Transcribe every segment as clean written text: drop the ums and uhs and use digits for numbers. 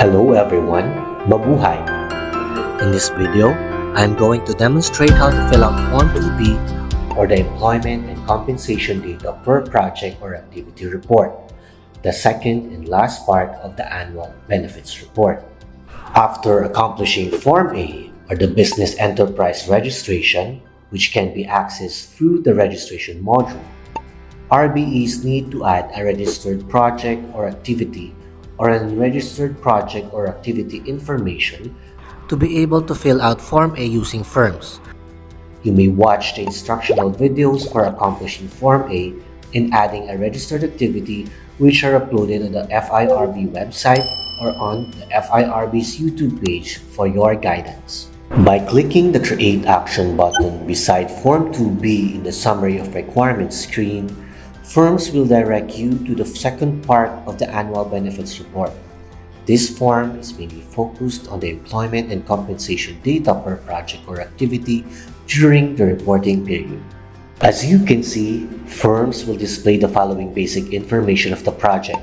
Hello everyone, mabuhay! In this video, I'm going to demonstrate how to fill out Form 2B or the Employment and Compensation Data per Project or Activity Report, the second and last part of the Annual Benefits Report. After accomplishing Form A or the Business Enterprise Registration, which can be accessed through the registration module, RBEs need to add a registered project or activity or unregistered project or activity information to be able to fill out Form A using firms. You may watch the instructional videos for accomplishing Form A and adding a registered activity, which are uploaded on the FIRB website or on the FIRB's YouTube page for your guidance. By clicking the Create Action button beside Form 2B in the Summary of Requirements screen, firms will direct you to the second part of the Annual Benefits Report. This form is mainly focused on the employment and compensation data per project or activity during the reporting period. As you can see, firms will display the following basic information of the project: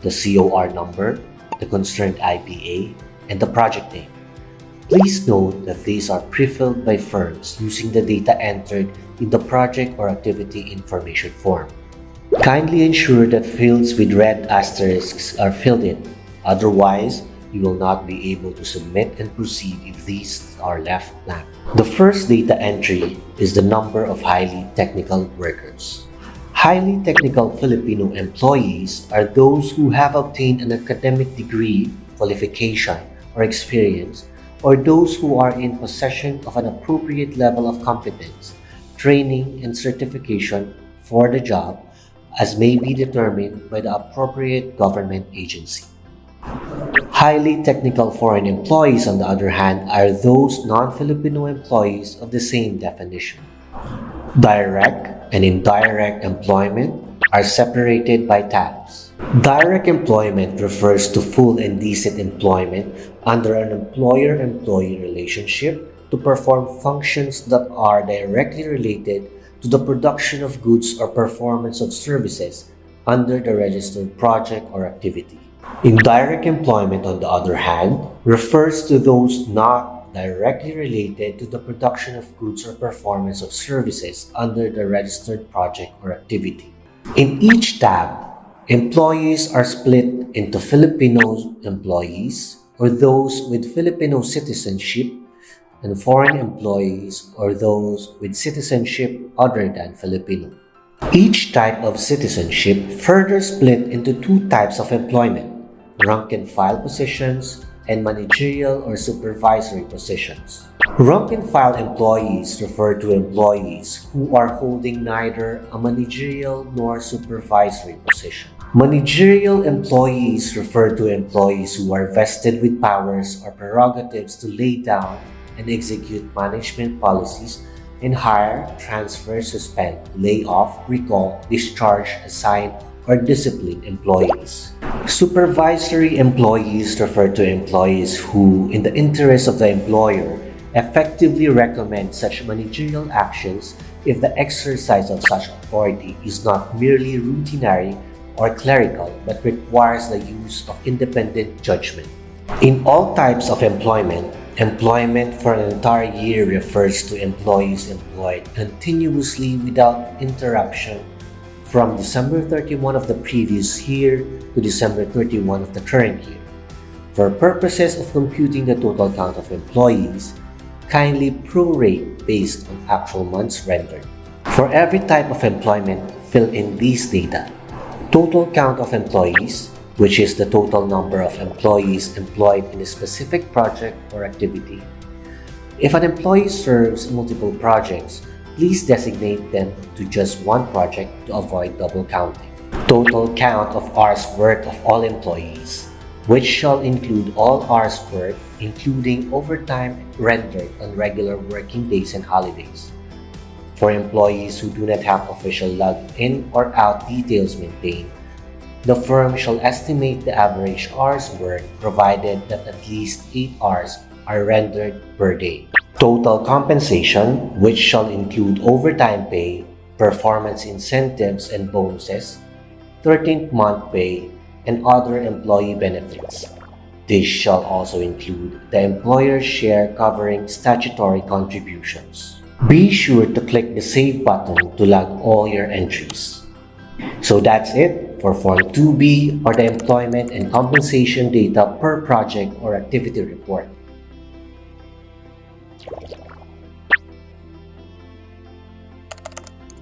the COR number, the concerned IPA, and the project name. Please note that these are pre-filled by firms using the data entered in the project or activity information form. Kindly ensure that fields with red asterisks are filled in. Otherwise, you will not be able to submit and proceed if these are left blank. The first data entry is the number of highly technical workers. Highly technical Filipino employees are those who have obtained an academic degree, qualification, or experience, or those who are in possession of an appropriate level of competence, training, and certification for the job, as may be determined by the appropriate government agency. Highly technical foreign employees, on the other hand, are those non-Filipino employees of the same definition. Direct and indirect employment are separated by tabs. Direct employment refers to full and decent employment under an employer-employee relationship to perform functions that are directly related to the production of goods or performance of services under the registered project or activity. Indirect employment, on the other hand, refers to those not directly related to the production of goods or performance of services under the registered project or activity. In each tab, employees are split into Filipino employees or those with Filipino citizenship, and foreign employees or those with citizenship other than Filipino. Each type of citizenship further split into two types of employment: rank and file positions and managerial or supervisory positions. Rank and file employees refer to employees who are holding neither a managerial nor supervisory position. Managerial employees refer to employees who are vested with powers or prerogatives to lay down and execute management policies and hire, transfer, suspend, lay off, recall, discharge, assign, or discipline employees. Supervisory employees refer to employees who, in the interest of the employer, effectively recommend such managerial actions if the exercise of such authority is not merely routinary or clerical but requires the use of independent judgment. In all types of employment, employment for an entire year refers to employees employed continuously without interruption from December 31 of the previous year to December 31 of the current year. For purposes of computing the total count of employees, kindly prorate based on actual months rendered. For every type of employment, fill in these data: total count of employees, which is the total number of employees employed in a specific project or activity. If an employee serves multiple projects, please designate them to just one project to avoid double counting. Total count of hours worked of all employees, which shall include all hours worked, including overtime rendered on regular working days and holidays. For employees who do not have official log-in or out details maintained, the firm shall estimate the average hours worked provided that at least 8 hours are rendered per day. Total compensation, which shall include overtime pay, performance incentives and bonuses, 13th month pay, and other employee benefits. This shall also include the employer's share covering statutory contributions. Be sure to click the Save button to log all your entries. So that's it for Form 2B, or the Employment and Compensation Data per Project or Activity Report.